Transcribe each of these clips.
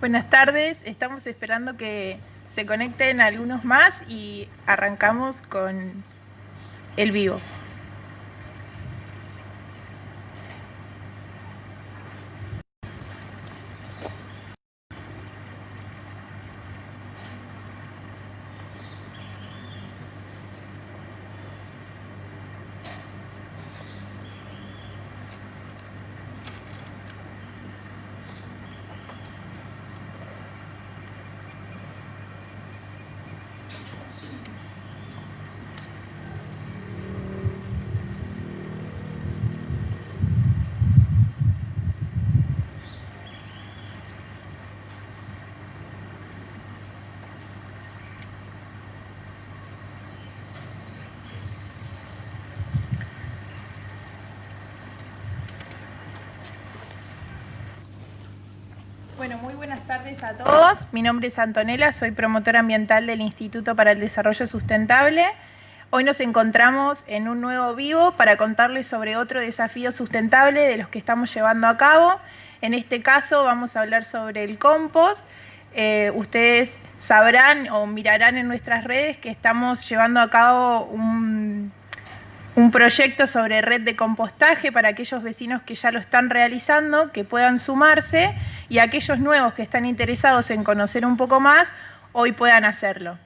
Buenas tardes, estamos esperando que se conecten algunos más y arrancamos con el vivo. Bueno, muy buenas tardes a todos. Mi nombre es Antonella, soy promotora ambiental del Instituto para el Desarrollo Sustentable. Hoy nos encontramos en un nuevo vivo para contarles sobre otro desafío sustentable de los que estamos llevando a cabo. En este caso vamos a hablar sobre el compost. Ustedes sabrán o mirarán en nuestras redes que estamos llevando a cabo un proyecto sobre red de compostaje para aquellos vecinos que ya lo están realizando, que puedan sumarse, y aquellos nuevos que están interesados en conocer un poco más, hoy puedan hacerlo.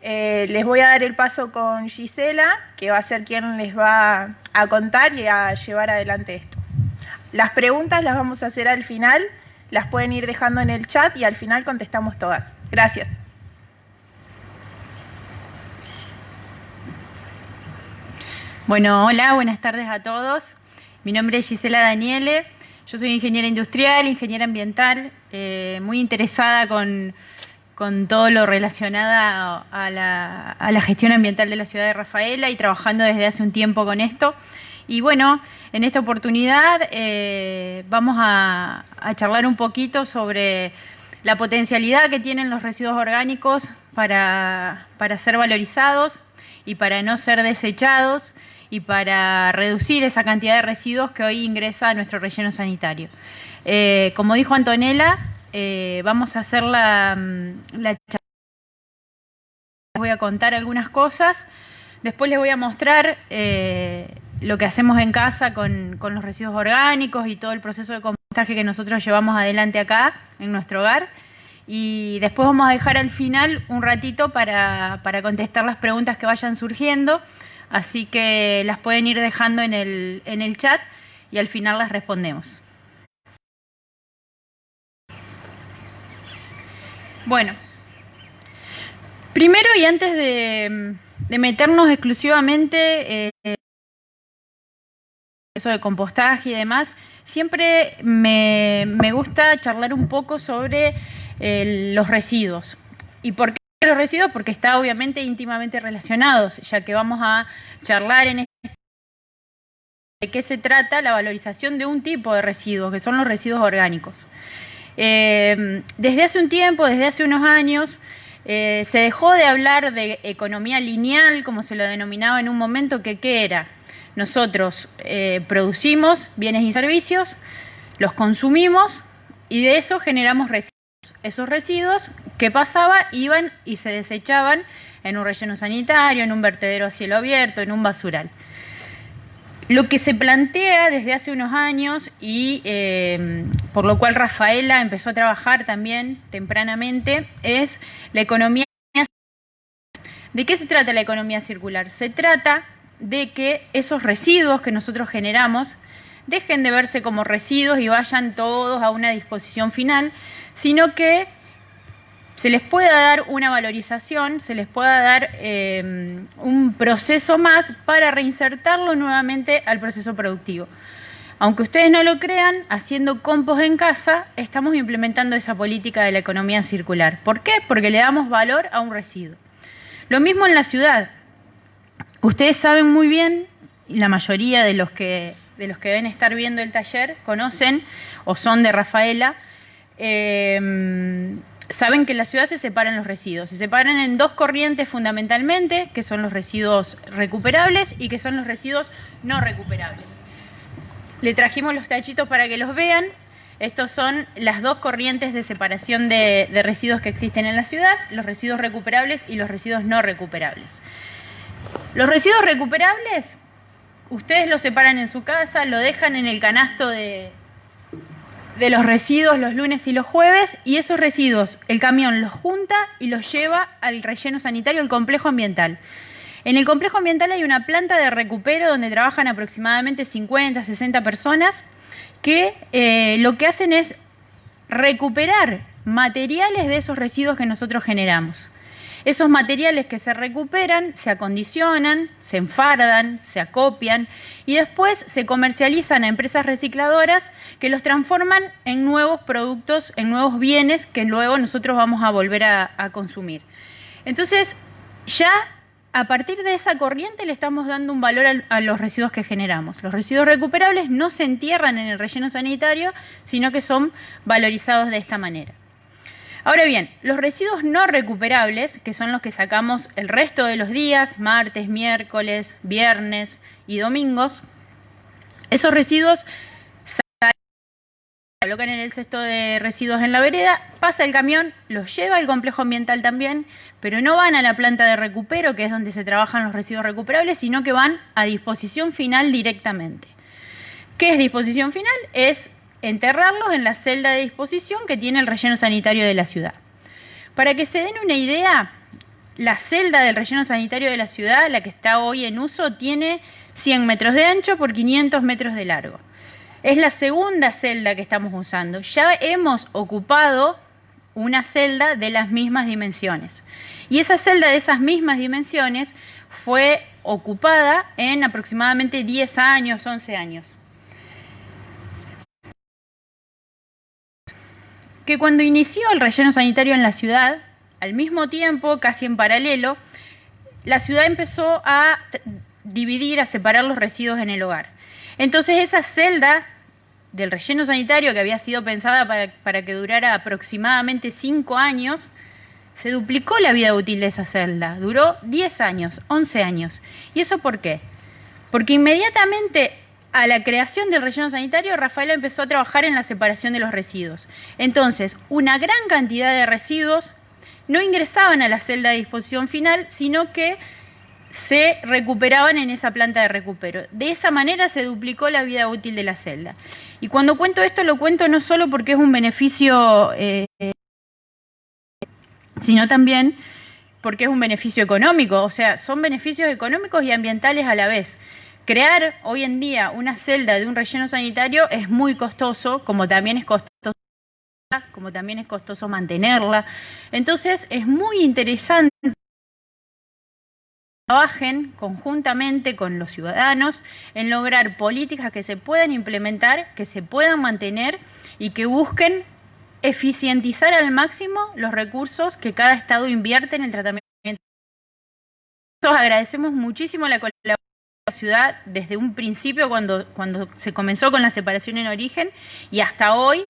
Les voy a dar el paso con Gisela, que va a ser quien les va a contar y a llevar adelante esto. Las preguntas las vamos a hacer al final, las pueden ir dejando en el chat y al final contestamos todas. Gracias. Bueno, hola, buenas tardes a todos. Mi nombre es Gisela Daniele, yo soy ingeniera industrial, ingeniera ambiental, muy interesada con todo lo relacionado a la gestión ambiental de la ciudad de Rafaela y trabajando desde hace un tiempo con esto. Y bueno, en esta oportunidad vamos a charlar un poquito sobre la potencialidad que tienen los residuos orgánicos para ser valorizados y para no ser desechados, y para reducir esa cantidad de residuos que hoy ingresa a nuestro relleno sanitario. Como dijo Antonella, vamos a hacer la charla. Les voy a contar algunas cosas, después les voy a mostrar lo que hacemos en casa con los residuos orgánicos y todo el proceso de compostaje que nosotros llevamos adelante acá, en nuestro hogar. Y después vamos a dejar al final un ratito para contestar las preguntas que vayan surgiendo. Así que las pueden ir dejando en el chat y al final las respondemos. Bueno, primero y antes de meternos exclusivamente en eso de compostaje y demás, siempre me gusta charlar un poco sobre los residuos. ¿Y por qué los residuos? Porque está obviamente íntimamente relacionados, ya que vamos a charlar en de qué se trata la valorización de un tipo de residuos, que son los residuos orgánicos. Desde hace un tiempo, desde hace unos años, se dejó de hablar de economía lineal, como se lo denominaba en un momento, que ¿qué era? Nosotros producimos bienes y servicios, los consumimos y de eso generamos residuos. Esos residuos, ¿qué pasaba? Iban y se desechaban en un relleno sanitario, en un vertedero a cielo abierto, en un basural. Lo que se plantea desde hace unos años y por lo cual Rafaela empezó a trabajar también tempranamente es la economía circular. ¿De qué se trata la economía circular? Se trata de que esos residuos que nosotros generamos dejen de verse como residuos y vayan todos a una disposición final, sino que se les pueda dar una valorización, se les pueda dar un proceso más para reinsertarlo nuevamente al proceso productivo. Aunque ustedes no lo crean, haciendo compost en casa, estamos implementando esa política de la economía circular. ¿Por qué? Porque le damos valor a un residuo. Lo mismo en la ciudad. Ustedes saben muy bien, y la mayoría de los que deben estar viendo el taller conocen o son de Rafaela, saben que en la ciudad se separan los residuos. Se separan en dos corrientes fundamentalmente, que son los residuos recuperables y que son los residuos no recuperables. Le trajimos los tachitos para que los vean. Estos son las dos corrientes de separación de residuos que existen en la ciudad, los residuos recuperables y los residuos no recuperables. Los residuos recuperables, ustedes los separan en su casa, lo dejan en el canasto de los residuos los lunes y los jueves, y esos residuos el camión los junta y los lleva al relleno sanitario, al complejo ambiental. En el complejo ambiental hay una planta de recupero donde trabajan aproximadamente 50, 60 personas que lo que hacen es recuperar materiales de esos residuos que nosotros generamos. Esos materiales que se recuperan se acondicionan, se enfardan, se acopian y después se comercializan a empresas recicladoras que los transforman en nuevos productos, en nuevos bienes que luego nosotros vamos a volver a consumir. Entonces, ya a partir de esa corriente le estamos dando un valor a los residuos que generamos. Los residuos recuperables no se entierran en el relleno sanitario, sino que son valorizados de esta manera. Ahora bien, los residuos no recuperables, que son los que sacamos el resto de los días, martes, miércoles, viernes y domingos, esos residuos se colocan en el cesto de residuos en la vereda, pasa el camión, los lleva al complejo ambiental también, pero no van a la planta de recupero, que es donde se trabajan los residuos recuperables, sino que van a disposición final directamente. ¿Qué es disposición final? Es enterrarlos en la celda de disposición que tiene el relleno sanitario de la ciudad. Para que se den una idea, la celda del relleno sanitario de la ciudad, la que está hoy en uso, tiene 100 metros de ancho por 500 metros de largo. Es la segunda celda que estamos usando. Ya hemos ocupado una celda de las mismas dimensiones. Y esa celda de esas mismas dimensiones fue ocupada en aproximadamente 10 años, 11 años. Que cuando inició el relleno sanitario en la ciudad, al mismo tiempo, casi en paralelo, la ciudad empezó a dividir, a separar los residuos en el hogar. Entonces esa celda del relleno sanitario, que había sido pensada para que durara aproximadamente 5 años, se duplicó la vida útil de esa celda. Duró 10 años, 11 años. ¿Y eso por qué? Porque inmediatamente a la creación del relleno sanitario, Rafaela empezó a trabajar en la separación de los residuos. Entonces, una gran cantidad de residuos no ingresaban a la celda de disposición final, sino que se recuperaban en esa planta de recupero. De esa manera se duplicó la vida útil de la celda. Y cuando cuento esto, lo cuento no solo porque es un beneficio, sino también porque es un beneficio económico. O sea, son beneficios económicos y ambientales a la vez. Crear hoy en día una celda de un relleno sanitario es muy costoso, como también es costoso mantenerla. Entonces es muy interesante que trabajen conjuntamente con los ciudadanos en lograr políticas que se puedan implementar, que se puedan mantener y que busquen eficientizar al máximo los recursos que cada estado invierte en el tratamiento. Nosotros agradecemos muchísimo la colaboración la ciudad desde un principio cuando se comenzó con la separación en origen y hasta hoy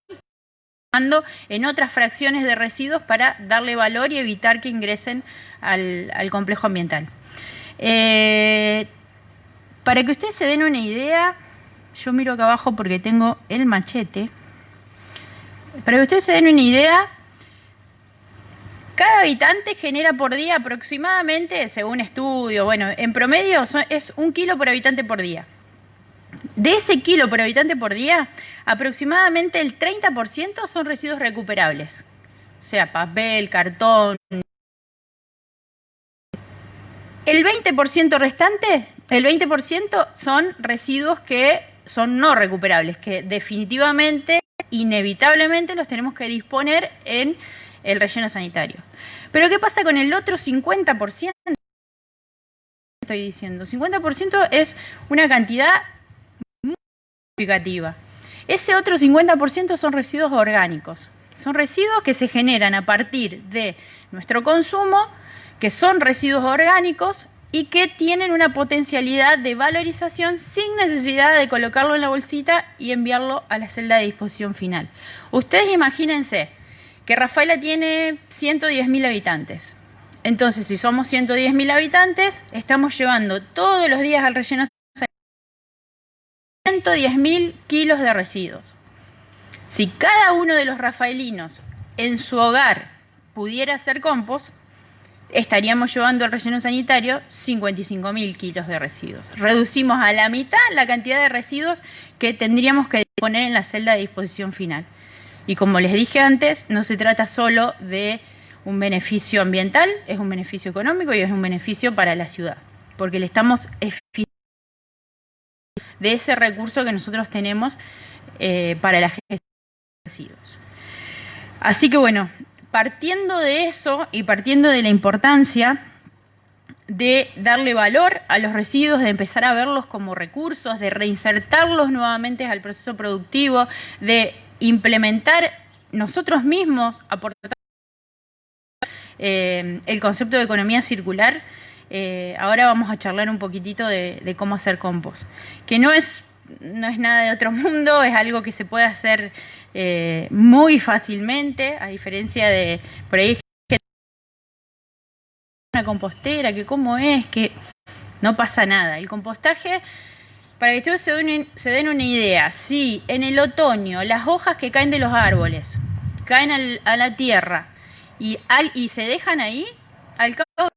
en otras fracciones de residuos para darle valor y evitar que ingresen al complejo ambiental. Para que ustedes se den una idea, yo miro acá abajo porque tengo el machete. Para que ustedes se den una idea, cada habitante genera por día aproximadamente, según estudio, bueno, en promedio es 1 kilo por habitante por día. De ese kilo por habitante por día, aproximadamente el 30% son residuos recuperables. O sea, papel, cartón. El 20% restante, el 20% son residuos que son no recuperables, que definitivamente, inevitablemente los tenemos que disponer en el relleno sanitario. Pero ¿qué pasa con el otro 50%? Estoy diciendo, 50% es una cantidad muy significativa. Ese otro 50% son residuos orgánicos. Son residuos que se generan a partir de nuestro consumo, que son residuos orgánicos y que tienen una potencialidad de valorización sin necesidad de colocarlo en la bolsita y enviarlo a la celda de disposición final. Ustedes imagínense que Rafaela tiene 110.000 habitantes. Entonces, si somos 110.000 habitantes, estamos llevando todos los días al relleno 110.000 kilos de residuos. Si cada uno de los rafaelinos en su hogar pudiera hacer compost, estaríamos llevando al relleno sanitario 55.000 kilos de residuos. Reducimos a la mitad la cantidad de residuos que tendríamos que poner en la celda de disposición final. Y como les dije antes, no se trata solo de un beneficio ambiental, es un beneficio económico y es un beneficio para la ciudad, porque le estamos eficientando de ese recurso que nosotros tenemos para la gestión de residuos. Así que bueno, partiendo de eso y partiendo de la importancia de darle valor a los residuos, de empezar a verlos como recursos, de reinsertarlos nuevamente al proceso productivo, de implementar nosotros mismos, aportar el concepto de economía circular, ahora vamos a charlar un poquitito de cómo hacer compost, que no es nada de otro mundo, es algo que se puede hacer muy fácilmente, a diferencia de por ahí una compostera, que cómo es, que no pasa nada. El compostaje, para que todos se den una idea, si en el otoño las hojas que caen de los árboles caen a la tierra y se dejan ahí, al cabo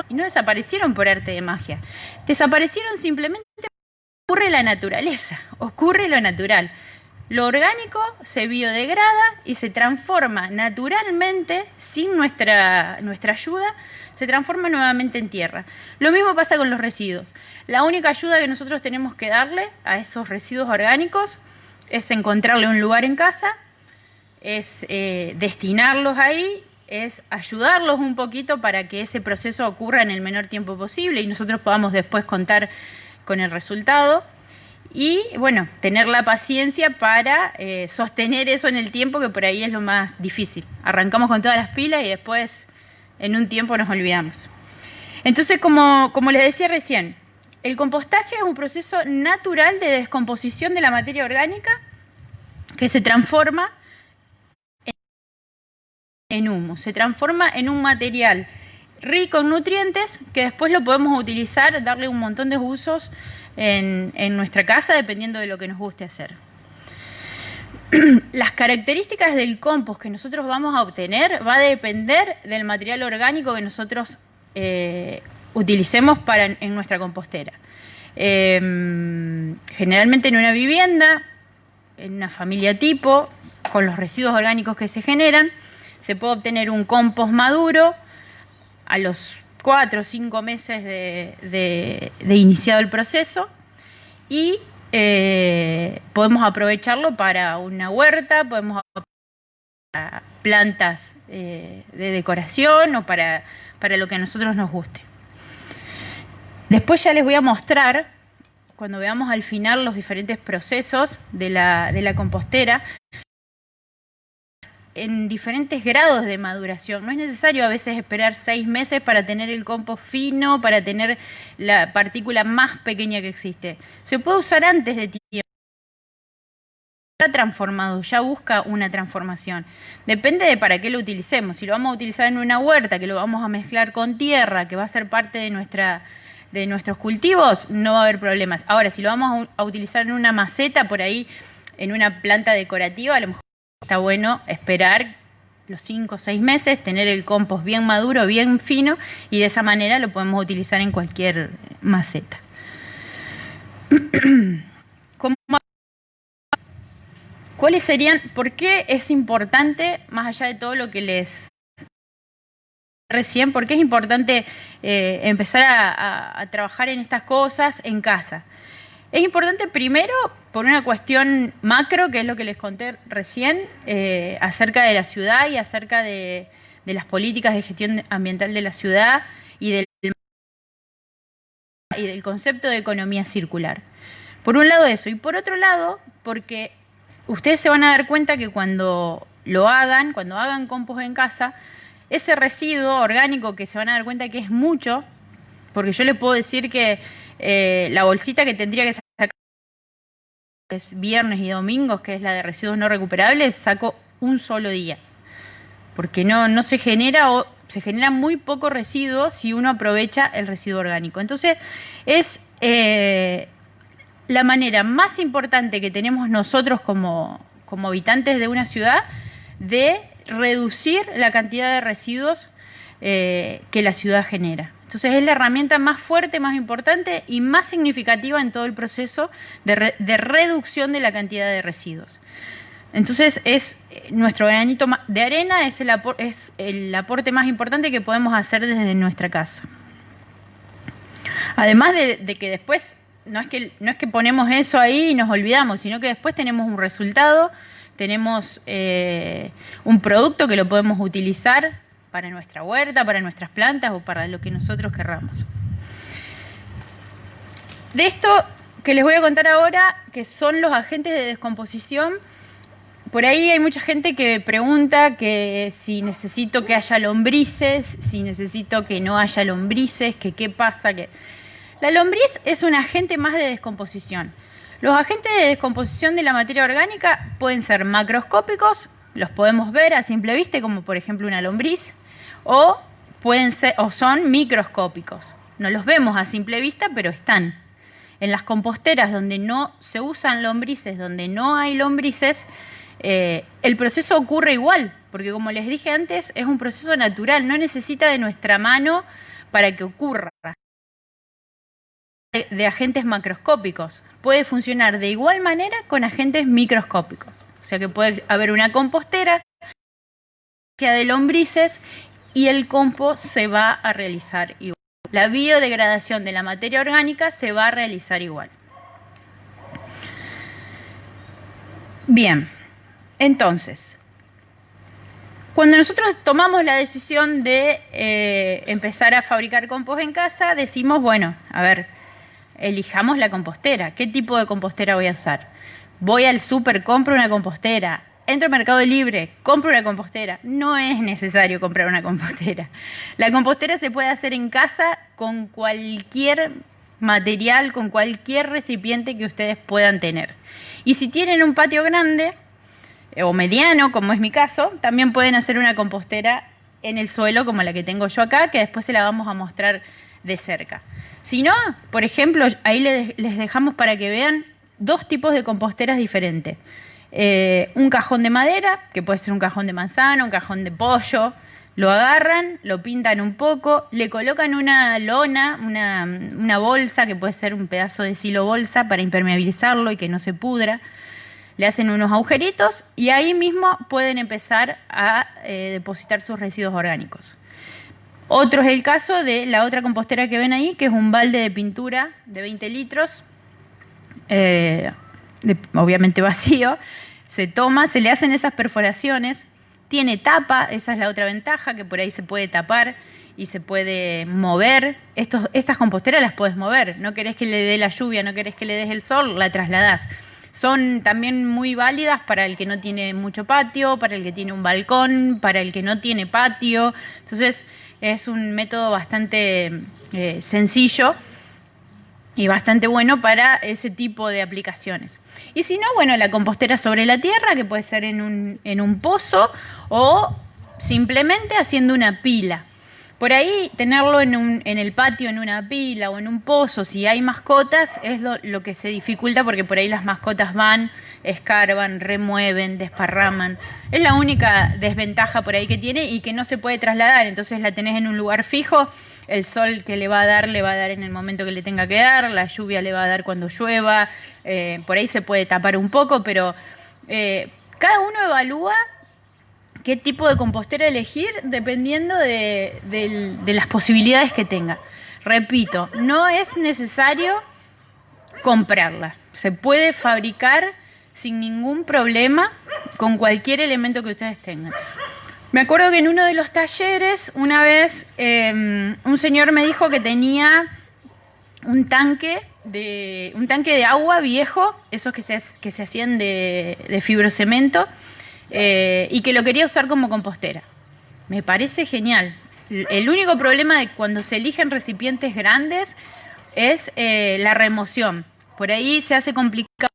y no desaparecieron por arte de magia, desaparecieron simplemente porque ocurre la naturaleza, ocurre lo natural. Lo orgánico se biodegrada y se transforma naturalmente, sin nuestra ayuda, se transforma nuevamente en tierra. Lo mismo pasa con los residuos. La única ayuda que nosotros tenemos que darle a esos residuos orgánicos es encontrarle un lugar en casa, es destinarlos ahí, es ayudarlos un poquito para que ese proceso ocurra en el menor tiempo posible y nosotros podamos después contar con el resultado. Y bueno, tener la paciencia para sostener eso en el tiempo, que por ahí es lo más difícil. Arrancamos con todas las pilas y después en un tiempo nos olvidamos. Entonces, como les decía recién, el compostaje es un proceso natural de descomposición de la materia orgánica que se transforma en humo, se transforma en un material rico en nutrientes que después lo podemos utilizar, darle un montón de usos en nuestra casa, dependiendo de lo que nos guste hacer. Las características del compost que nosotros vamos a obtener va a depender del material orgánico que nosotros utilicemos en nuestra compostera. Generalmente en una vivienda, en una familia tipo, con los residuos orgánicos que se generan, se puede obtener un compost maduro a los 4 o 5 meses de iniciado el proceso y podemos aprovecharlo para una huerta, podemos para plantas de decoración o para lo que a nosotros nos guste. Después ya les voy a mostrar, cuando veamos al final los diferentes procesos de la compostera, en diferentes grados de maduración. No es necesario a veces esperar 6 meses para tener el compost fino, para tener la partícula más pequeña que existe. Se puede usar antes de tiempo. Ya transformado, ya busca una transformación. Depende de para qué lo utilicemos. Si lo vamos a utilizar en una huerta, que lo vamos a mezclar con tierra, que va a ser parte de nuestros cultivos, no va a haber problemas. Ahora, si lo vamos a utilizar en una maceta, por ahí, en una planta decorativa, a lo mejor está bueno esperar los 5 o 6 meses, tener el compost bien maduro, bien fino, y de esa manera lo podemos utilizar en cualquier maceta. ¿Cuáles serían? ¿Por qué es importante, más allá de todo lo que les recién, por qué es importante empezar a trabajar en estas cosas en casa? Es importante primero por una cuestión macro, que es lo que les conté recién, acerca de la ciudad y acerca de las políticas de gestión ambiental de la ciudad y del concepto de economía circular. Por un lado eso, y por otro lado, porque ustedes se van a dar cuenta que cuando hagan compost en casa, ese residuo orgánico que se van a dar cuenta que es mucho, porque yo les puedo decir que la bolsita que tendría que sacar es viernes y domingos, que es la de residuos no recuperables, saco un solo día, porque no se genera o se genera muy poco residuo si uno aprovecha el residuo orgánico. Entonces es la manera más importante que tenemos nosotros como habitantes de una ciudad de reducir la cantidad de residuos que la ciudad genera. Entonces es la herramienta más fuerte, más importante y más significativa en todo el proceso de reducción de la cantidad de residuos. Entonces es nuestro granito de arena, es el aporte más importante que podemos hacer desde nuestra casa. Además de que después no es que ponemos eso ahí y nos olvidamos, sino que después tenemos un resultado, tenemos un producto que lo podemos utilizar para nuestra huerta, para nuestras plantas o para lo que nosotros querramos. De esto que les voy a contar ahora, que son los agentes de descomposición, por ahí hay mucha gente que pregunta que si necesito que haya lombrices, si necesito que no haya lombrices, que qué pasa. La lombriz es un agente más de descomposición. Los agentes de descomposición de la materia orgánica pueden ser macroscópicos, los podemos ver a simple vista, como por ejemplo una lombriz, o son microscópicos. No los vemos a simple vista, pero están. En las composteras donde no se usan lombrices, donde no hay lombrices, el proceso ocurre igual, porque como les dije antes, es un proceso natural, no necesita de nuestra mano para que ocurra. De agentes macroscópicos, puede funcionar de igual manera con agentes microscópicos. O sea que puede haber una compostera de lombrices y el compost se va a realizar igual. La biodegradación de la materia orgánica se va a realizar igual. Bien, entonces, cuando nosotros tomamos la decisión de empezar a fabricar compost en casa, decimos, bueno, a ver, elijamos la compostera. ¿Qué tipo de compostera voy a usar? Voy al súper, compro una compostera. Entro al Mercado Libre, compro una compostera. No es necesario comprar una compostera. La compostera se puede hacer en casa con cualquier material, con cualquier recipiente que ustedes puedan tener. Y si tienen un patio grande o mediano, como es mi caso, también pueden hacer una compostera en el suelo, como la que tengo yo acá, que después se la vamos a mostrar de cerca. Si no, por ejemplo, ahí les dejamos para que vean dos tipos de composteras diferentes. Un cajón de madera, que puede ser un cajón de manzana, un cajón de pollo, lo agarran, lo pintan un poco, le colocan una lona, una bolsa, que puede ser un pedazo de silo bolsa para impermeabilizarlo y que no se pudra, le hacen unos agujeritos y ahí mismo pueden empezar a depositar sus residuos orgánicos. Otro es el caso de la otra compostera que ven ahí, que es un balde de pintura de 20 litros, obviamente vacío. Se toma, se le hacen esas perforaciones, tiene tapa, esa es la otra ventaja, que por ahí se puede tapar y se puede mover. Estas composteras las puedes mover, no querés que le dé la lluvia, no querés que le des el sol, la trasladás. Son también muy válidas para el que no tiene mucho patio, para el que tiene un balcón, para el que no tiene patio. Entonces es un método bastante sencillo y bastante bueno para ese tipo de aplicaciones. Y si no, bueno, la compostera sobre la tierra, que puede ser en un pozo o simplemente haciendo una pila. Por ahí tenerlo en el patio, en una pila o en un pozo, si hay mascotas, es lo que se dificulta, porque por ahí las mascotas van, escarban, remueven, desparraman. Es la única desventaja por ahí que tiene y que no se puede trasladar. Entonces la tenés en un lugar fijo, el sol que le va a dar en el momento que le tenga que dar, la lluvia le va a dar cuando llueva, por ahí se puede tapar un poco, pero cada uno evalúa qué tipo de compostera elegir dependiendo de las posibilidades que tenga. Repito, no es necesario comprarla. Se puede fabricar sin ningún problema con cualquier elemento que ustedes tengan. Me acuerdo que en uno de los talleres, una vez, un señor me dijo que tenía un tanque de agua viejo, esos que se hacían de fibrocemento, y que lo quería usar como compostera. Me parece genial. El único problema de cuando se eligen recipientes grandes es la remoción. Por ahí se hace complicado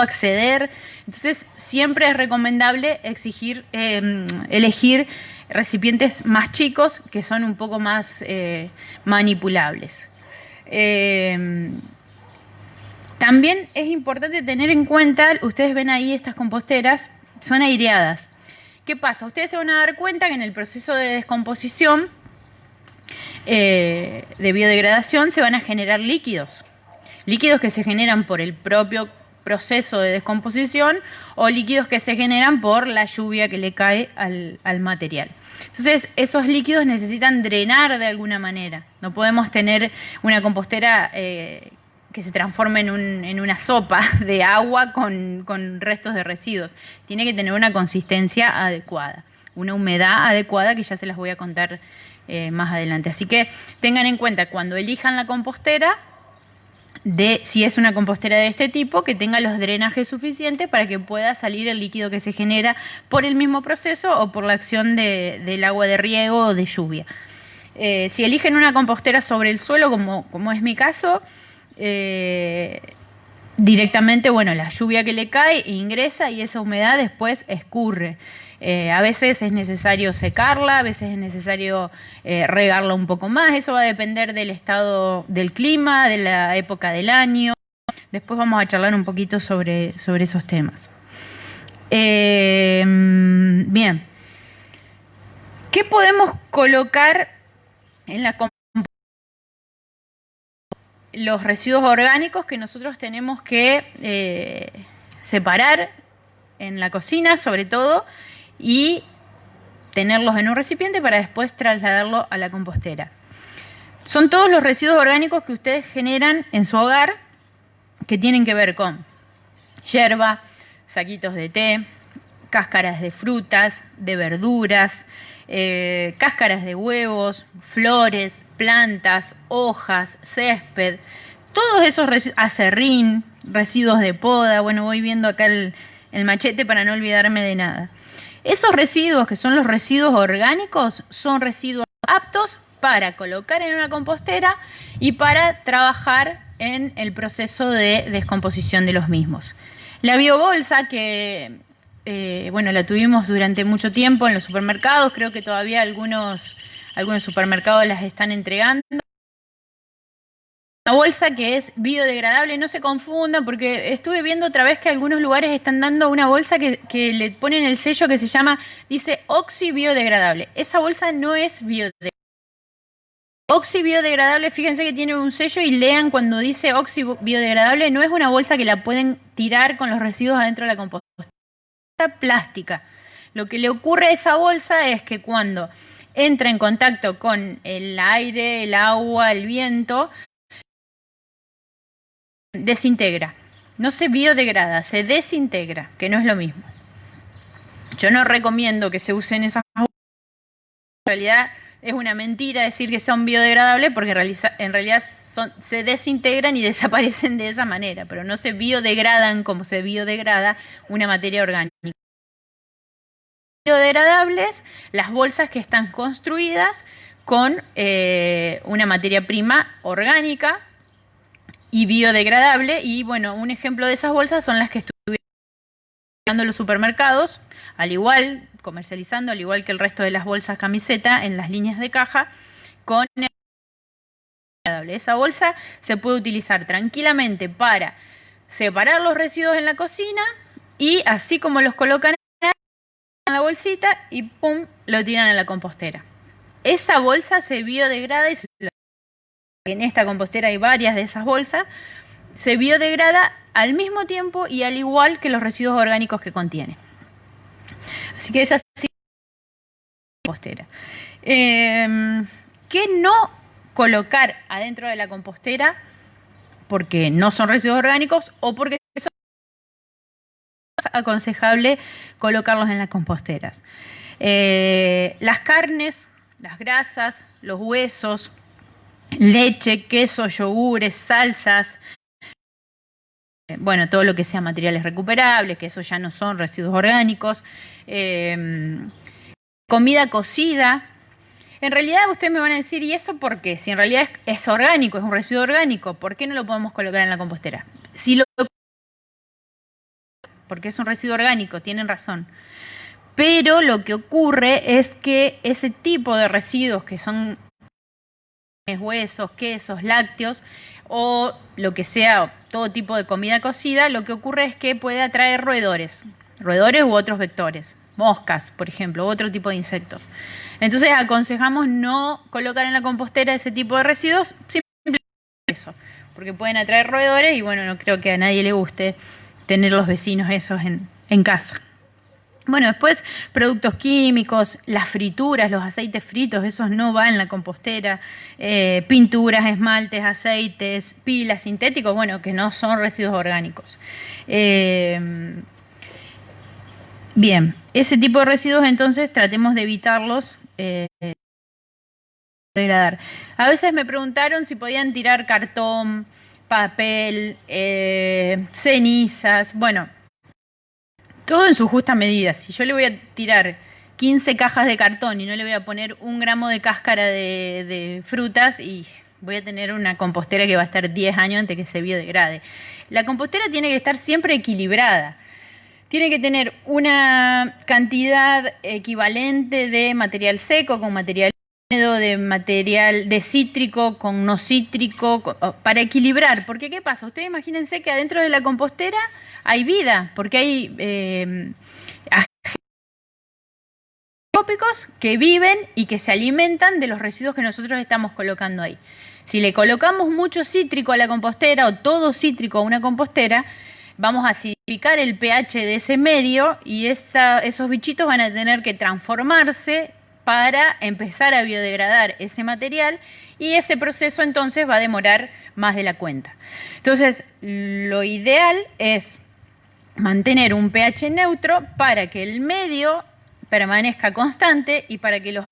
acceder. Entonces siempre es recomendable elegir recipientes más chicos, que son un poco más manipulables. También es importante tener en cuenta, ustedes ven ahí estas composteras, son aireadas. ¿Qué pasa? Ustedes se van a dar cuenta que en el proceso de descomposición, de biodegradación, se van a generar líquidos. Líquidos que se generan por el propio proceso de descomposición o líquidos que se generan por la lluvia que le cae al material. Entonces, esos líquidos necesitan drenar de alguna manera. No podemos tener una compostera que se transforme en una sopa de agua con restos de residuos. Tiene que tener una consistencia adecuada, una humedad adecuada, que ya se las voy a contar más adelante. Así que tengan en cuenta cuando elijan la compostera, si es una compostera de este tipo, que tenga los drenajes suficientes para que pueda salir el líquido que se genera por el mismo proceso o por la acción del agua de riego o de lluvia. Si eligen una compostera sobre el suelo, como es mi caso, directamente, bueno, la lluvia que le cae ingresa y esa humedad después escurre. A veces es necesario secarla, a veces es necesario regarla un poco más. Eso va a depender del estado del clima, de la época del año. Después vamos a charlar un poquito sobre esos temas. Bien. ¿Qué podemos colocar en la compostera? Los residuos orgánicos que nosotros tenemos que separar en la cocina, sobre todo, y tenerlos en un recipiente para después trasladarlo a la compostera. Son todos los residuos orgánicos que ustedes generan en su hogar, que tienen que ver con yerba, saquitos de té, cáscaras de frutas, de verduras, cáscaras de huevos, flores, plantas, hojas, césped, todos esos aserrín, residuos de poda. Bueno, voy viendo acá el machete para no olvidarme de nada. Esos residuos, que son los residuos orgánicos, son residuos aptos para colocar en una compostera y para trabajar en el proceso de descomposición de los mismos. La biobolsa, que bueno, la tuvimos durante mucho tiempo en los supermercados, creo que todavía algunos supermercados las están entregando. Una bolsa que es biodegradable, no se confundan, porque estuve viendo otra vez que algunos lugares están dando una bolsa que le ponen el sello que dice Oxi biodegradable. Esa bolsa no es biodegradable. Oxi biodegradable, fíjense que tiene un sello y lean cuando dice Oxi biodegradable, no es una bolsa que la pueden tirar con los residuos adentro de la compostera. Plástica. Lo que le ocurre a esa bolsa es que cuando entra en contacto con el aire, el agua, el viento, desintegra. No se biodegrada, se desintegra, que no es lo mismo. Yo no recomiendo que se usen esas bolsas. En realidad es una mentira decir que son biodegradables, porque en realidad se desintegran y desaparecen de esa manera, pero no se biodegradan como se biodegrada una materia orgánica. Biodegradables las bolsas que están construidas con una materia prima orgánica y biodegradable, y bueno, un ejemplo de esas bolsas son las que estuvieron en los supermercados, comercializando al igual que el resto de las bolsas camiseta en las líneas de caja, con biodegradable. Esa bolsa se puede utilizar tranquilamente para separar los residuos en la cocina, y así como los colocan en la bolsita y pum, lo tiran a la compostera. Esa bolsa se biodegrada y en esta compostera hay varias de esas bolsas, se biodegrada al mismo tiempo y al igual que los residuos orgánicos que contiene. Así que esa sí es la compostera. ¿Qué no colocar adentro de la compostera? Porque no son residuos orgánicos o porque es aconsejable colocarlos en las composteras. Las carnes, las grasas, los huesos, leche, queso, yogures, salsas, bueno, todo lo que sea materiales recuperables, que eso ya no son residuos orgánicos, comida cocida. En realidad ustedes me van a decir, ¿y eso por qué? Si en realidad es orgánico, es un residuo orgánico, ¿por qué no lo podemos colocar en la compostera? Porque es un residuo orgánico, tienen razón. Pero lo que ocurre es que ese tipo de residuos que son huesos, quesos, lácteos, o lo que sea, todo tipo de comida cocida, lo que ocurre es que puede atraer roedores u otros vectores, moscas, por ejemplo, u otro tipo de insectos. Entonces aconsejamos no colocar en la compostera ese tipo de residuos, simplemente eso, porque pueden atraer roedores y bueno, no creo que a nadie le guste tener los vecinos esos en casa. Bueno, después productos químicos, las frituras, los aceites fritos, esos no van en la compostera, pinturas, esmaltes, aceites, pilas sintéticos, bueno, que no son residuos orgánicos. Bien, ese tipo de residuos entonces tratemos de evitarlos. Degradar. A veces me preguntaron si podían tirar cartón, papel, cenizas, bueno, todo en su justa medida. Si yo le voy a tirar 15 cajas de cartón y no le voy a poner 1 gramo de cáscara de frutas, y voy a tener una compostera que va a estar 10 años antes que se biodegrade. La compostera tiene que estar siempre equilibrada. Tiene que tener una cantidad equivalente de material seco con material húmedo, de material de cítrico con no cítrico, para equilibrar. Porque ¿qué pasa? Ustedes imagínense que adentro de la compostera hay vida, porque hay trópicos que viven y que se alimentan de los residuos que nosotros estamos colocando ahí. Si le colocamos mucho cítrico a la compostera o todo cítrico a una compostera, vamos a acidificar el pH de ese medio y esos bichitos van a tener que transformarse para empezar a biodegradar ese material, y ese proceso entonces va a demorar más de la cuenta. Entonces, lo ideal es mantener un pH neutro para que el medio permanezca constante y para que los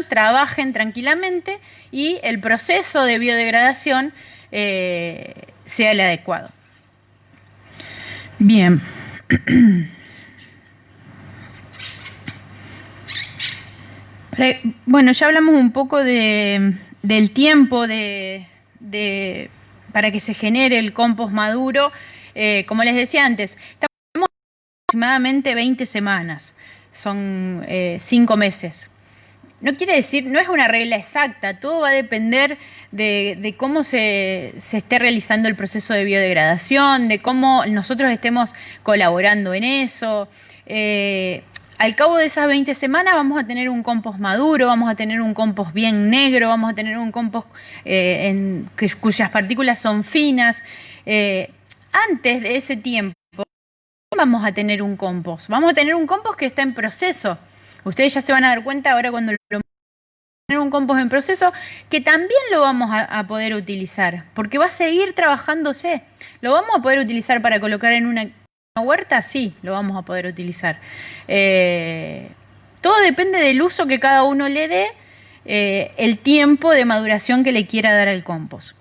trabajen tranquilamente y el proceso de biodegradación sea el adecuado. Bien. Bueno, ya hablamos un poco del tiempo para que se genere el compost maduro. Como les decía antes, estamos aproximadamente 20 semanas, son 5 meses. No quiere decir, no es una regla exacta, todo va a depender de cómo se esté realizando el proceso de biodegradación, de cómo nosotros estemos colaborando en eso. Al cabo de esas 20 semanas vamos a tener un compost maduro, vamos a tener un compost bien negro, vamos a tener un compost cuyas partículas son finas. Antes de ese tiempo vamos a tener un compost. Vamos a tener un compost que está en proceso. Ustedes ya se van a dar cuenta ahora cuando tener un compost en proceso, que también lo vamos a poder utilizar, porque va a seguir trabajándose. ¿Lo vamos a poder utilizar para colocar en una huerta? Sí, lo vamos a poder utilizar. Todo depende del uso que cada uno le dé, el tiempo de maduración que le quiera dar al compost.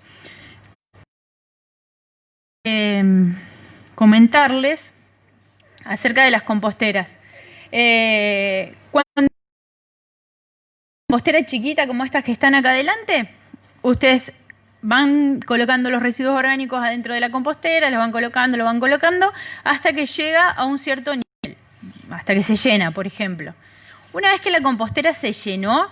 Comentarles acerca de las composteras. Cuando una compostera chiquita como estas que están acá adelante, ustedes van colocando los residuos orgánicos adentro de la compostera, los van colocando hasta que llega a un cierto nivel, hasta que se llena, por ejemplo. Una vez que la compostera se llenó,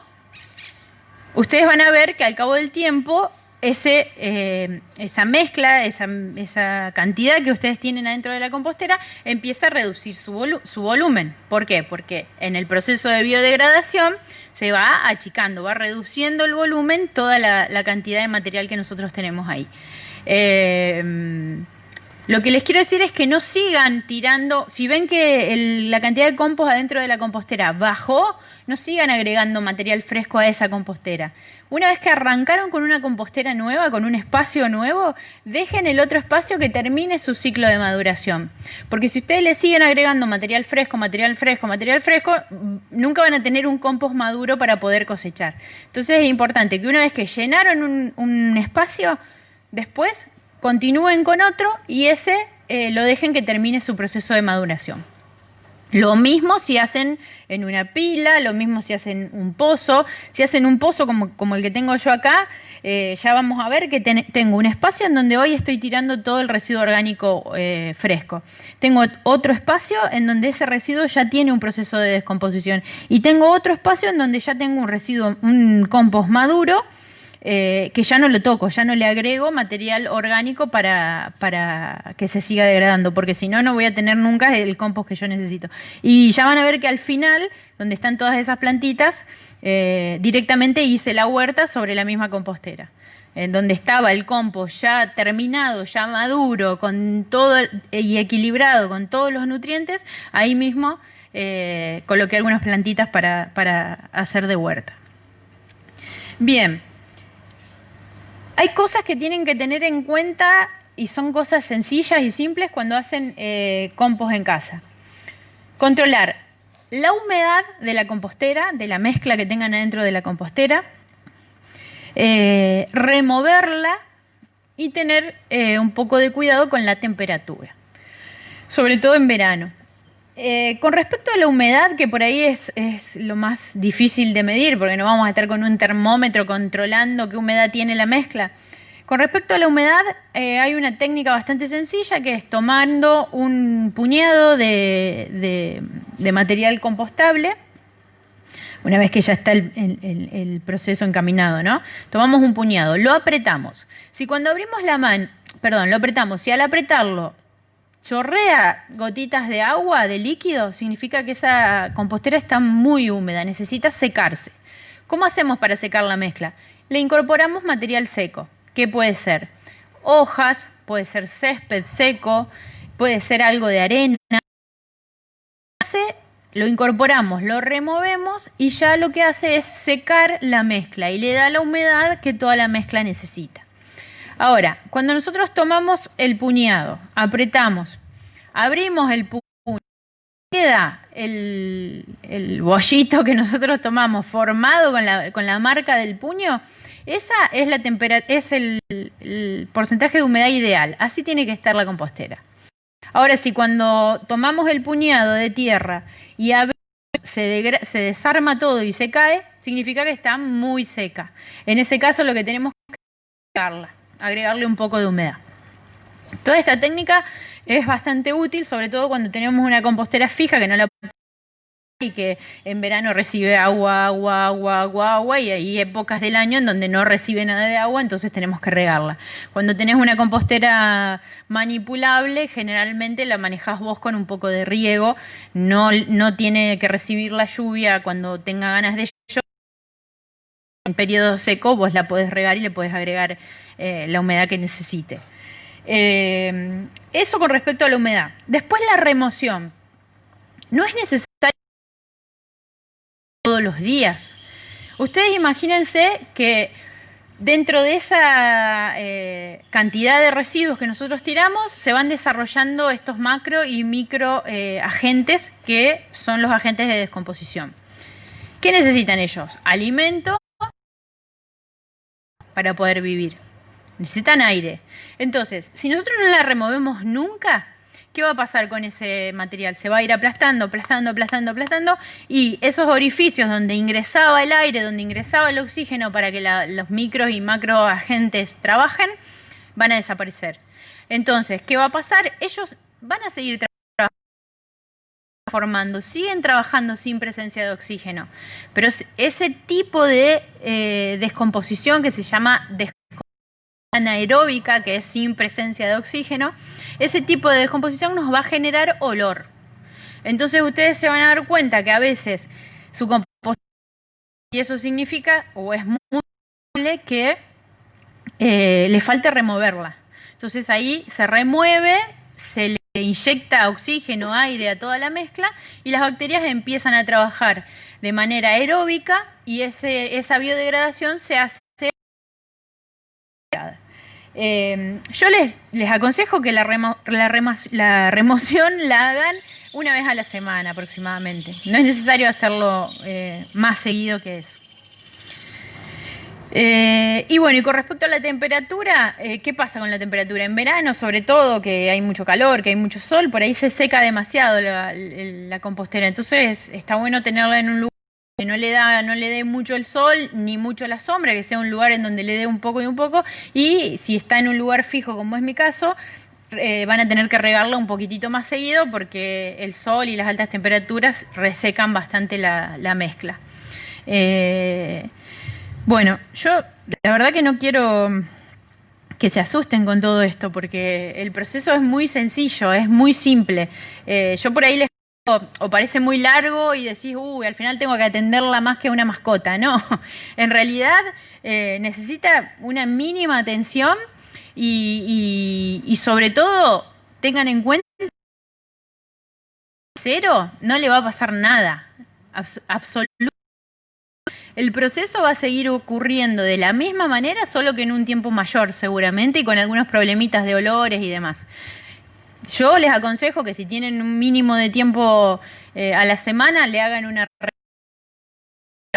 ustedes van a ver que al cabo del tiempo esa mezcla, esa cantidad que ustedes tienen adentro de la compostera empieza a reducir su volumen. ¿Por qué? Porque en el proceso de biodegradación se va achicando, va reduciendo el volumen toda la cantidad de material que nosotros tenemos ahí. Lo que les quiero decir es que no sigan tirando, si ven que la cantidad de compost adentro de la compostera bajó, no sigan agregando material fresco a esa compostera. Una vez que arrancaron con una compostera nueva, con un espacio nuevo, dejen el otro espacio que termine su ciclo de maduración. Porque si ustedes le siguen agregando material fresco, nunca van a tener un compost maduro para poder cosechar. Entonces es importante que una vez que llenaron un espacio, después continúen con otro y ese lo dejen que termine su proceso de maduración. Lo mismo si hacen en una pila, lo mismo si hacen un pozo. Si hacen un pozo como el que tengo yo acá, ya vamos a ver que tengo un espacio en donde hoy estoy tirando todo el residuo orgánico fresco. Tengo otro espacio en donde ese residuo ya tiene un proceso de descomposición. Y tengo otro espacio en donde ya tengo un compost maduro, que ya no lo toco, ya no le agrego material orgánico para que se siga degradando, porque si no, no voy a tener nunca el compost que yo necesito. Y ya van a ver que al final, donde están todas esas plantitas, directamente hice la huerta sobre la misma compostera. En donde estaba el compost ya terminado, ya maduro, con todo y equilibrado con todos los nutrientes, ahí mismo coloqué algunas plantitas para hacer de huerta. Bien. Hay cosas que tienen que tener en cuenta y son cosas sencillas y simples cuando hacen compost en casa. Controlar la humedad de la compostera, de la mezcla que tengan adentro de la compostera, removerla y tener un poco de cuidado con la temperatura, sobre todo en verano. Con respecto a la humedad, que por ahí es lo más difícil de medir, porque no vamos a estar con un termómetro controlando qué humedad tiene la mezcla. Con respecto a la humedad, hay una técnica bastante sencilla, que es tomando un puñado de material compostable, una vez que ya está el proceso encaminado, ¿no? Tomamos un puñado, lo apretamos. Si cuando abrimos la mano, lo apretamos, si al apretarlo chorrea gotitas de agua, de líquido, significa que esa compostera está muy húmeda, necesita secarse. ¿Cómo hacemos para secar la mezcla? Le incorporamos material seco. ¿Qué puede ser? Hojas, puede ser césped seco, puede ser algo de arena. Lo incorporamos, lo removemos y ya lo que hace es secar la mezcla y le da la humedad que toda la mezcla necesita. Ahora, cuando nosotros tomamos el puñado, apretamos, abrimos el puño, queda el bollito que nosotros tomamos formado con la marca del puño, esa es la es el porcentaje de humedad ideal. Así tiene que estar la compostera. Ahora, si cuando tomamos el puñado de tierra y se desarma todo y se cae, significa que está muy seca. En ese caso, lo que tenemos que es agregarle un poco de humedad. Toda esta técnica es bastante útil, sobre todo cuando tenemos una compostera fija que no la y que en verano recibe agua, y hay épocas del año en donde no recibe nada de agua, entonces tenemos que regarla. Cuando tenés una compostera manipulable, generalmente la manejás vos con un poco de riego, no tiene que recibir la lluvia cuando tenga ganas de llover. En periodo seco vos la podés regar y le podés agregar la humedad que necesite. Eso con respecto a la humedad. Después la remoción. No es necesario todos los días. Ustedes imagínense que dentro de esa cantidad de residuos que nosotros tiramos se van desarrollando estos macro y micro agentes que son los agentes de descomposición. ¿Qué necesitan ellos? Alimento para poder vivir. Necesitan aire. Entonces, si nosotros no la removemos nunca, ¿qué va a pasar con ese material? Se va a ir aplastando, y esos orificios donde ingresaba el aire, donde ingresaba el oxígeno para que los micros y macro agentes trabajen, van a desaparecer. Entonces, ¿qué va a pasar? Ellos van a seguir formando, siguen trabajando sin presencia de oxígeno, pero ese tipo de descomposición que se llama descomposición anaeróbica, que es sin presencia de oxígeno, ese tipo de descomposición nos va a generar olor. Entonces ustedes se van a dar cuenta que a veces su composición, y eso significa, o es muy probable que le falte removerla. Entonces ahí se remueve, se le inyecta oxígeno, aire a toda la mezcla y las bacterias empiezan a trabajar de manera aeróbica y esa biodegradación se hace. Yo les aconsejo que la remoción la hagan una vez a la semana aproximadamente. No es necesario hacerlo más seguido que eso. Y bueno, y con respecto a la temperatura, ¿qué pasa con la temperatura? En verano, sobre todo, que hay mucho calor, que hay mucho sol, por ahí se seca demasiado la compostera. Entonces está bueno tenerla en un lugar que no le dé mucho el sol ni mucho la sombra, que sea un lugar en donde le dé un poco y un poco, y si está en un lugar fijo como es mi caso, van a tener que regarla un poquitito más seguido porque el sol y las altas temperaturas resecan bastante la mezcla. Bueno, yo la verdad que no quiero que se asusten con todo esto, porque el proceso es muy sencillo, es muy simple. Yo por ahí les o parece muy largo y decís, uy, al final tengo que atenderla más que una mascota. No, en realidad necesita una mínima atención y sobre todo tengan en cuenta que cero no le va a pasar nada, absolutamente. El proceso va a seguir ocurriendo de la misma manera, solo que en un tiempo mayor seguramente y con algunos problemitas de olores y demás. Yo les aconsejo que si tienen un mínimo de tiempo a la semana, le hagan una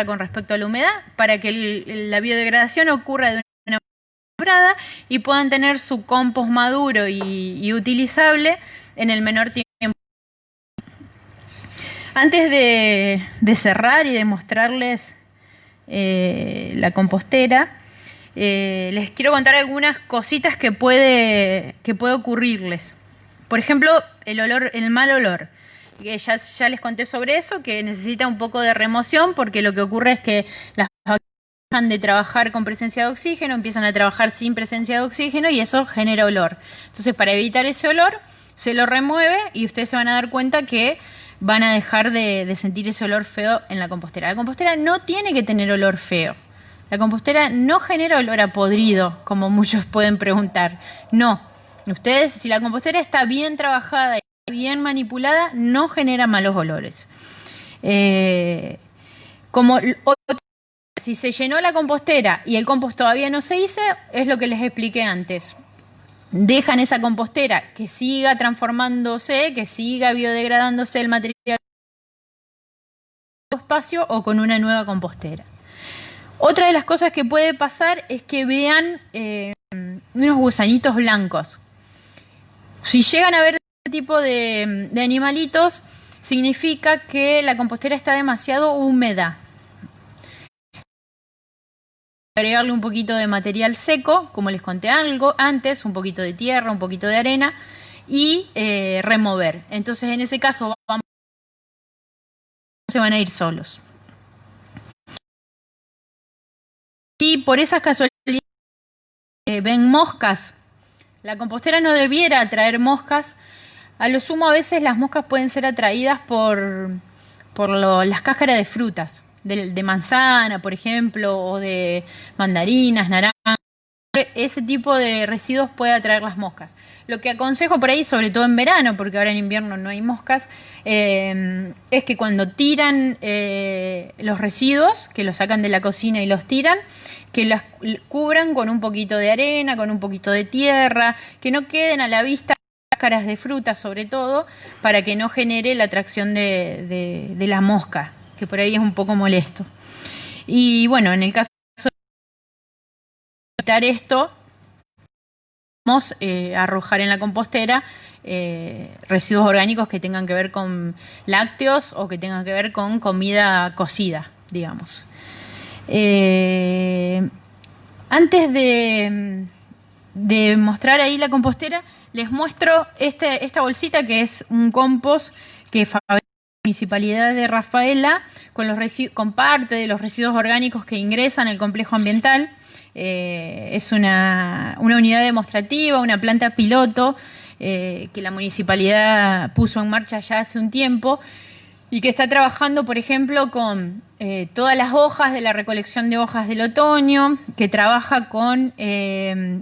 con respecto a la humedad para que la biodegradación ocurra de una manera y puedan tener su compost maduro y utilizable en el menor tiempo. Antes de cerrar y de mostrarles la compostera, les quiero contar algunas cositas que puede ocurrirles. Por ejemplo, el mal olor. Ya les conté sobre eso, que necesita un poco de remoción porque lo que ocurre es que las bacterias dejan de trabajar con presencia de oxígeno, empiezan a trabajar sin presencia de oxígeno y eso genera olor. Entonces, para evitar ese olor, se lo remueve y ustedes se van a dar cuenta que van a dejar de sentir ese olor feo en la compostera. La compostera no tiene que tener olor feo. La compostera no genera olor a podrido, como muchos pueden preguntar. No. Ustedes, si la compostera está bien trabajada y bien manipulada, no genera malos olores. Si se llenó la compostera y el compost todavía no se hizo, es lo que les expliqué antes. Dejan esa compostera que siga transformándose, que siga biodegradándose el material espacio o con una nueva compostera. Otra de las cosas que puede pasar es que vean unos gusanitos blancos. Si llegan a ver este tipo de animalitos, significa que la compostera está demasiado húmeda. Agregarle un poquito de material seco, como les conté algo antes, un poquito de tierra, un poquito de arena y remover. Entonces en ese caso se van a ir solos. Y por esas casualidades ven moscas. La compostera no debiera atraer moscas. A lo sumo a veces las moscas pueden ser atraídas por las cáscaras de frutas, de manzana, por ejemplo, o de mandarinas, naranjas. Ese tipo de residuos puede atraer las moscas. Lo que aconsejo por ahí, sobre todo en verano, porque ahora en invierno no hay moscas, es que cuando tiran los residuos, que los sacan de la cocina y los tiran, que las cubran con un poquito de arena, con un poquito de tierra, que no queden a la vista cáscaras de fruta sobre todo, para que no genere la atracción de la mosca, que por ahí es un poco molesto. Y bueno, en el caso evitar esto, vamos a arrojar en la compostera residuos orgánicos que tengan que ver con lácteos o que tengan que ver con comida cocida, digamos. Antes de mostrar ahí la compostera, les muestro esta bolsita que es un compost que fabrica la Municipalidad de Rafaela con parte de los residuos orgánicos que ingresan al complejo ambiental. Es una unidad demostrativa, una planta piloto que la municipalidad puso en marcha ya hace un tiempo y que está trabajando, por ejemplo, con todas las hojas de la recolección de hojas del otoño, que trabaja con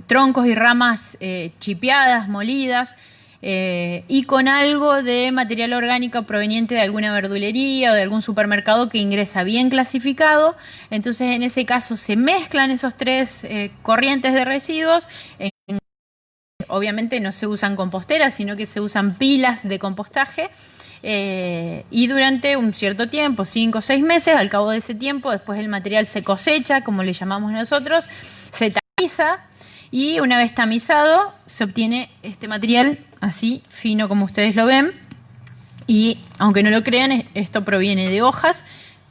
troncos y ramas chipeadas, molidas, y con algo de material orgánico proveniente de alguna verdulería o de algún supermercado que ingresa bien clasificado. Entonces, en ese caso, se mezclan esos tres corrientes de residuos. Obviamente no se usan composteras, sino que se usan pilas de compostaje. Y durante un cierto tiempo, 5 o 6 meses, al cabo de ese tiempo, después el material se cosecha, como le llamamos nosotros, se tamiza y una vez tamizado se obtiene este material así fino como ustedes lo ven. Y aunque no lo crean, esto proviene de hojas,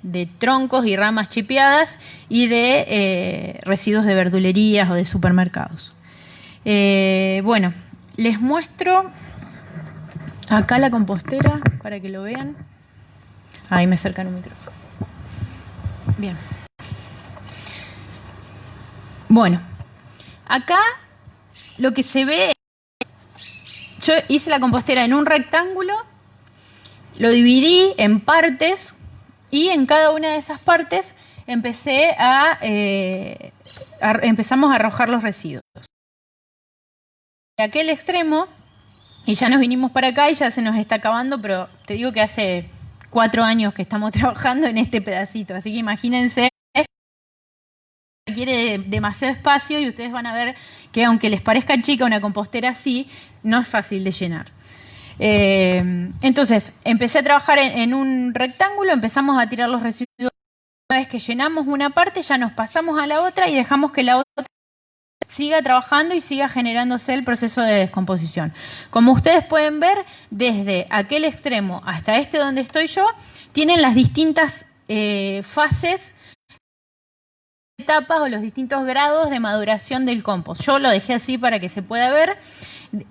de troncos y ramas chipeadas y de residuos de verdulerías o de supermercados. Bueno, les muestro acá la compostera para que lo vean. Ahí me acercan un micrófono. Bien. Bueno, acá lo que se ve, yo hice la compostera en un rectángulo, lo dividí en partes y en cada una de esas partes empezamos a arrojar los residuos. De aquel extremo, y ya nos vinimos para acá y ya se nos está acabando, pero te digo que hace 4 años que estamos trabajando en este pedacito, así que imagínense, requiere demasiado espacio y ustedes van a ver que aunque les parezca chica una compostera así, no es fácil de llenar. Entonces, empecé a trabajar en un rectángulo, empezamos a tirar los residuos. Una vez que llenamos una parte, ya nos pasamos a la otra y dejamos que la otra siga trabajando y siga generándose el proceso de descomposición. Como ustedes pueden ver, desde aquel extremo hasta este donde estoy yo, tienen las distintas fases, etapas o los distintos grados de maduración del compost. Yo lo dejé así para que se pueda ver.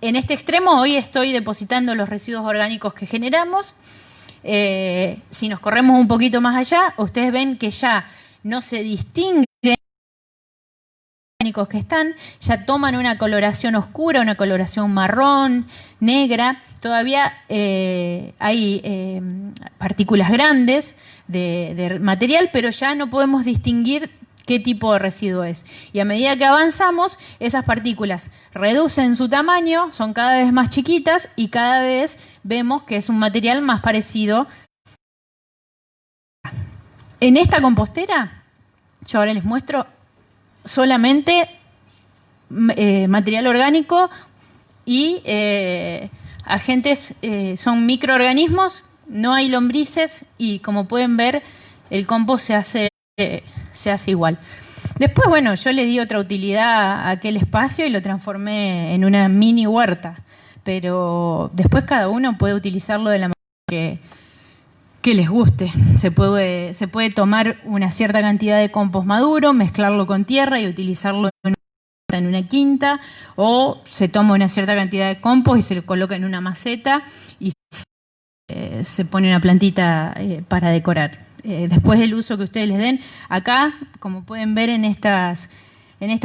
En este extremo hoy estoy depositando los residuos orgánicos que generamos. Si nos corremos un poquito más allá, ustedes ven que ya no se distinguen los orgánicos que están, ya toman una coloración oscura, una coloración marrón, negra. Todavía hay partículas grandes de material, pero ya no podemos distinguir qué tipo de residuo es. Y a medida que avanzamos, esas partículas reducen su tamaño, son cada vez más chiquitas y cada vez vemos que es un material más parecido. En esta compostera, yo ahora les muestro solamente material orgánico y agentes, son microorganismos, no hay lombrices y como pueden ver, el compost se hace igual. Después, bueno, yo le di otra utilidad a aquel espacio y lo transformé en una mini huerta, pero después cada uno puede utilizarlo de la manera que les guste. Se puede tomar una cierta cantidad de compost maduro, mezclarlo con tierra y utilizarlo en una quinta, o se toma una cierta cantidad de compost y se lo coloca en una maceta y se pone una plantita para decorar. Después del uso que ustedes les den, acá, como pueden ver en estas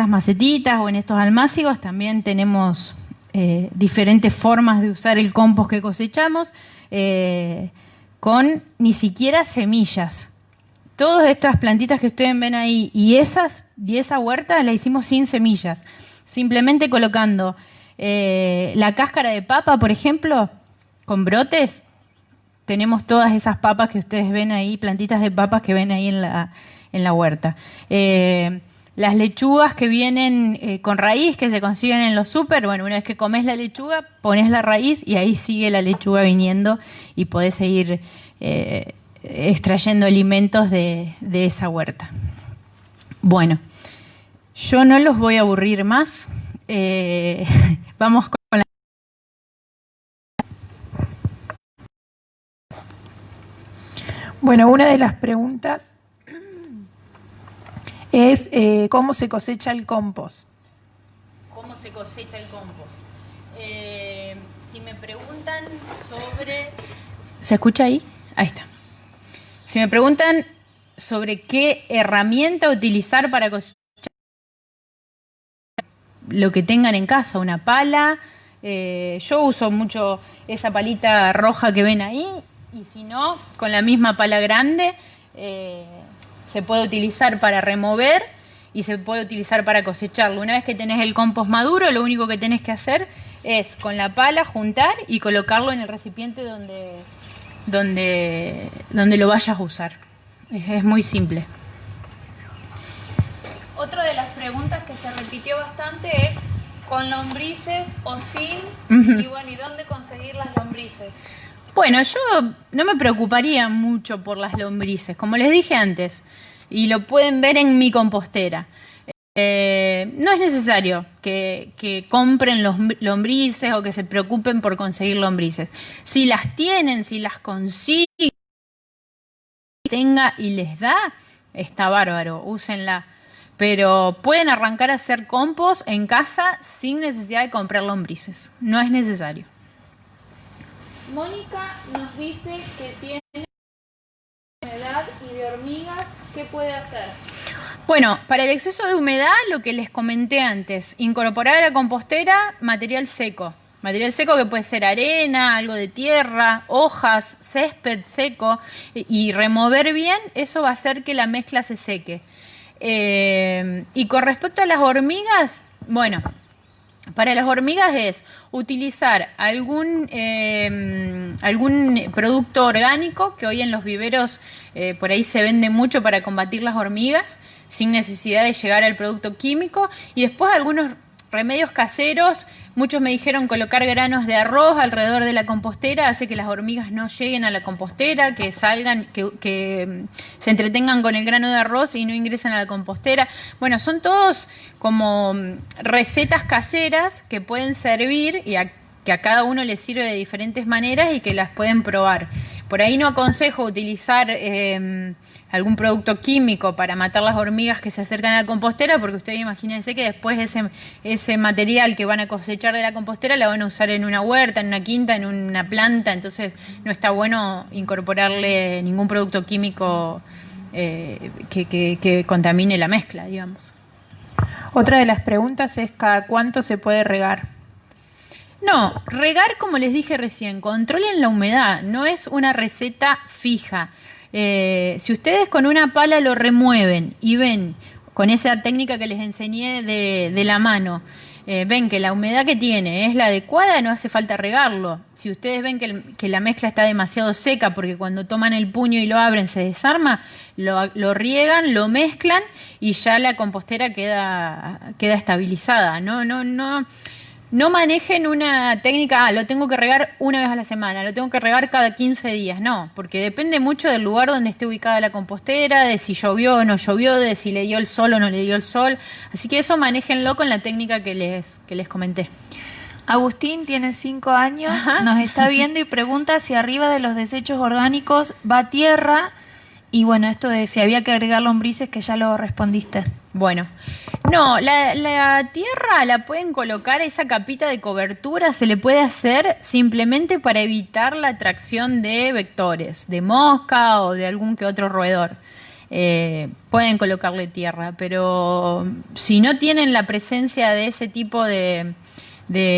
macetitas o en estos almácigos, también tenemos diferentes formas de usar el compost que cosechamos, con ni siquiera semillas. Todas estas plantitas que ustedes ven ahí y esa huerta la hicimos sin semillas, simplemente colocando la cáscara de papa, por ejemplo, con brotes. Tenemos todas esas papas que ustedes ven ahí, plantitas de papas que ven ahí en la huerta. Las lechugas que vienen con raíz, que se consiguen en los súper, bueno, una vez que comes la lechuga, pones la raíz y ahí sigue la lechuga viniendo y podés seguir extrayendo alimentos de esa huerta. Bueno, yo no los voy a aburrir más. Vamos con la... Bueno, una de las preguntas es ¿cómo se cosecha el compost? ¿Cómo se cosecha el compost? Si me preguntan sobre... ¿Se escucha ahí? Ahí está. Si me preguntan sobre qué herramienta utilizar para cosechar, lo que tengan en casa, una pala, yo uso mucho esa palita roja que ven ahí, y si no, con la misma pala grande se puede utilizar para remover y se puede utilizar para cosecharlo. Una vez que tenés el compost maduro, lo único que tenés que hacer es con la pala juntar y colocarlo en el recipiente donde lo vayas a usar. Es muy simple. Otra de las preguntas que se repitió bastante es ¿con lombrices o sin? Y bueno, ¿y dónde conseguir las lombrices? Bueno, yo no me preocuparía mucho por las lombrices, como les dije antes, y lo pueden ver en mi compostera. No es necesario que compren los lombrices o que se preocupen por conseguir lombrices. Si las tienen, si las consiguen, tenga y les da, está bárbaro, úsenla. Pero pueden arrancar a hacer compost en casa sin necesidad de comprar lombrices. No es necesario. Mónica nos dice que tiene enfermedad y de hormigas ¿qué puede hacer? Bueno, para el exceso de humedad, lo que les comenté antes, incorporar a la compostera material seco. Material seco que puede ser arena, algo de tierra, hojas, césped seco, y remover bien, eso va a hacer que la mezcla se seque. Y con respecto a las hormigas, bueno, para las hormigas es utilizar algún producto orgánico, que hoy en los viveros por ahí se vende mucho para combatir las hormigas, sin necesidad de llegar al producto químico, y después algunos remedios caseros. Muchos me dijeron colocar granos de arroz alrededor de la compostera, hace que las hormigas no lleguen a la compostera, que salgan, que se entretengan con el grano de arroz y no ingresen a la compostera. Bueno, son todos como recetas caseras que pueden servir y que a cada uno le sirve de diferentes maneras y que las pueden probar. Por ahí no aconsejo utilizar algún producto químico para matar las hormigas que se acercan a la compostera, porque ustedes imagínense que después ese material que van a cosechar de la compostera la van a usar en una huerta, en una quinta, en una planta, entonces no está bueno incorporarle ningún producto químico que contamine la mezcla, digamos. Otra de las preguntas es ¿cada cuánto se puede regar? No, regar, como les dije recién, controlen la humedad, no es una receta fija. Si ustedes con una pala lo remueven y ven, con esa técnica que les enseñé de la mano, ven que la humedad que tiene es la adecuada, no hace falta regarlo. Si ustedes ven que la mezcla está demasiado seca, porque cuando toman el puño y lo abren se desarma, lo riegan, lo mezclan y ya la compostera queda estabilizada. No manejen una técnica, lo tengo que regar una vez a la semana, lo tengo que regar cada 15 días, no, porque depende mucho del lugar donde esté ubicada la compostera, de si llovió o no llovió, de si le dio el sol o no le dio el sol, así que eso manéjenlo con la técnica que les comenté. Agustín tiene 5 años, nos está viendo y pregunta si arriba de los desechos orgánicos va tierra, y bueno, esto de si había que agregar lombrices, que ya lo respondiste. Bueno, no, la tierra la pueden colocar, esa capita de cobertura se le puede hacer simplemente para evitar la atracción de vectores, de mosca o de algún que otro roedor. Pueden colocarle tierra, pero si no tienen la presencia de ese tipo de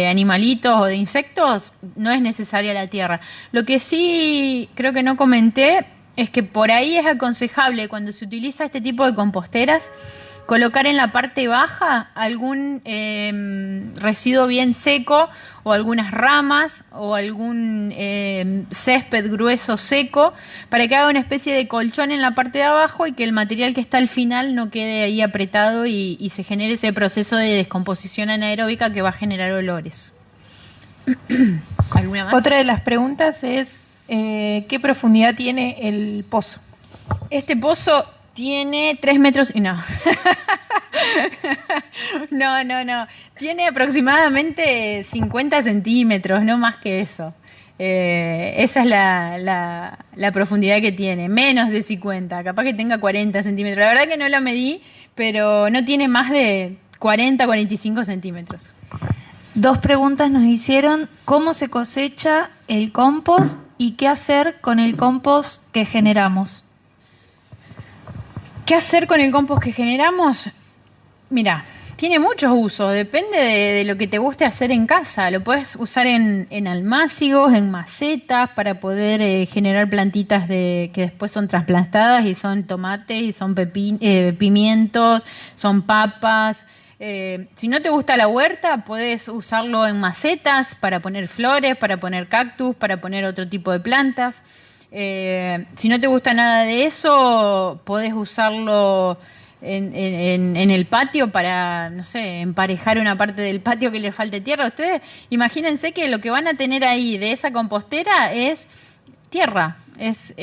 animalitos o de insectos, no es necesaria la tierra. Lo que sí creo que no comenté es que por ahí es aconsejable, cuando se utiliza este tipo de composteras, colocar en la parte baja algún residuo bien seco o algunas ramas o algún césped grueso seco para que haga una especie de colchón en la parte de abajo y que el material que está al final no quede ahí apretado y se genere ese proceso de descomposición anaeróbica que va a generar olores. ¿Alguna más? Otra de las preguntas es ¿qué profundidad tiene el pozo? Este pozo tiene 3 metros y no. No. Tiene aproximadamente 50 centímetros, no más que eso. Esa es la profundidad que tiene, menos de 50, capaz que tenga 40 centímetros. La verdad que no la medí, pero no tiene más de 40, 45 centímetros. 2 preguntas nos hicieron: ¿cómo se cosecha el compost y qué hacer con el compost que generamos? ¿Qué hacer con el compost que generamos? Mira, tiene muchos usos, depende de lo que te guste hacer en casa. Lo puedes usar en almácigos, en macetas, para poder generar plantitas que después son trasplantadas y son tomates, y son pimientos, son papas. Si no te gusta la huerta, puedes usarlo en macetas para poner flores, para poner cactus, para poner otro tipo de plantas. Si no te gusta nada de eso, podés usarlo en el patio para, no sé, emparejar una parte del patio que le falte tierra. Ustedes imagínense que lo que van a tener ahí de esa compostera es tierra. Es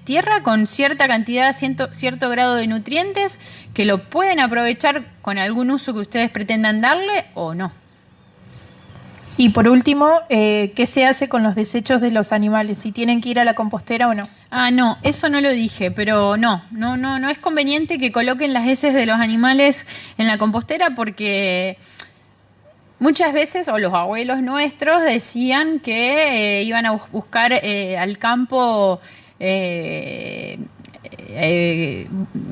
tierra con cierta cantidad, cierto grado de nutrientes que lo pueden aprovechar con algún uso que ustedes pretendan darle o no. Y por último, ¿qué se hace con los desechos de los animales? ¿Si tienen que ir a la compostera o no? Ah, no, eso no lo dije, pero no es conveniente que coloquen las heces de los animales en la compostera porque muchas veces, o los abuelos nuestros decían que iban a buscar al campo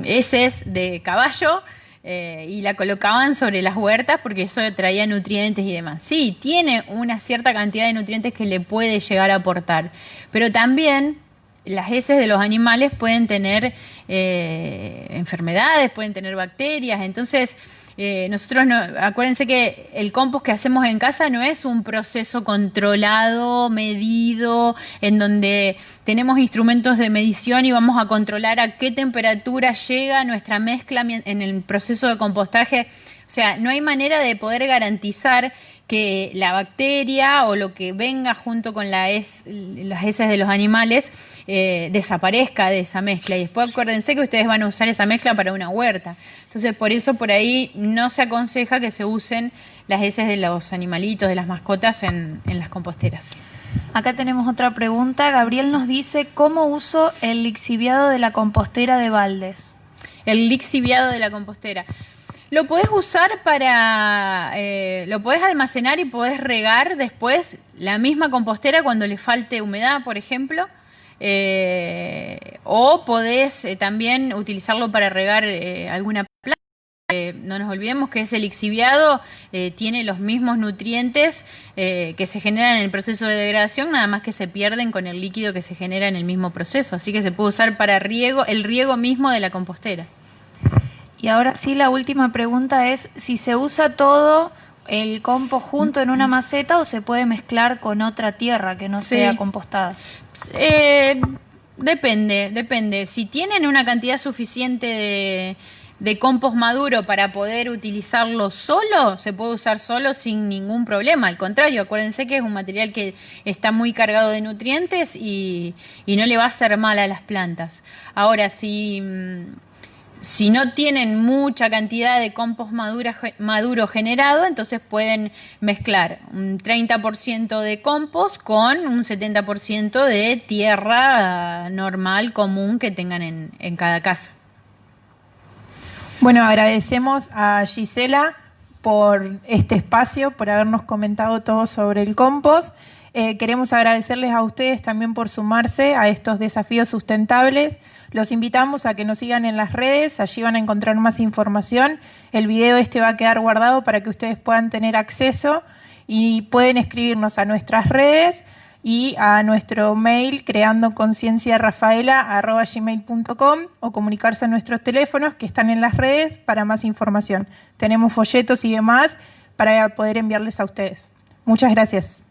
heces de caballo y la colocaban sobre las huertas porque eso traía nutrientes y demás. Sí, tiene una cierta cantidad de nutrientes que le puede llegar a aportar, pero también las heces de los animales pueden tener enfermedades, pueden tener bacterias, entonces nosotros acuérdense que el compost que hacemos en casa no es un proceso controlado, medido, en donde tenemos instrumentos de medición y vamos a controlar a qué temperatura llega nuestra mezcla en el proceso de compostaje. O sea, no hay manera de poder garantizar que la bacteria o lo que venga junto con las heces de los animales desaparezca de esa mezcla. Y después acuérdense que ustedes van a usar esa mezcla para una huerta. Entonces, por eso por ahí no se aconseja que se usen las heces de los animalitos, de las mascotas en las composteras. Acá tenemos otra pregunta. Gabriel nos dice, ¿cómo uso el lixiviado de la compostera de baldes? El lixiviado de la compostera. Lo podés usar lo podés almacenar y podés regar después la misma compostera cuando le falte humedad, por ejemplo. O podés también utilizarlo para regar alguna planta. No nos olvidemos que ese lixiviado tiene los mismos nutrientes que se generan en el proceso de degradación, nada más que se pierden con el líquido que se genera en el mismo proceso. Así que se puede usar para el riego mismo de la compostera. Y ahora sí, la última pregunta es si se usa todo el compost junto en una maceta o se puede mezclar con otra tierra que no sea compostada. Depende. Si tienen una cantidad suficiente de compost maduro para poder utilizarlo solo, se puede usar solo sin ningún problema. Al contrario, acuérdense que es un material que está muy cargado de nutrientes y no le va a hacer mal a las plantas. Ahora, si no tienen mucha cantidad de compost maduro generado, entonces pueden mezclar un 30% de compost con un 70% de tierra normal, común que tengan en cada casa. Bueno, agradecemos a Gisela por este espacio, por habernos comentado todo sobre el compost. Queremos agradecerles a ustedes también por sumarse a estos desafíos sustentables. Los invitamos a que nos sigan en las redes, allí van a encontrar más información. El video va a quedar guardado para que ustedes puedan tener acceso y pueden escribirnos a nuestras redes y a nuestro mail creandoconcienciarafaela@gmail.com o comunicarse a nuestros teléfonos que están en las redes para más información. Tenemos folletos y demás para poder enviarles a ustedes. Muchas gracias.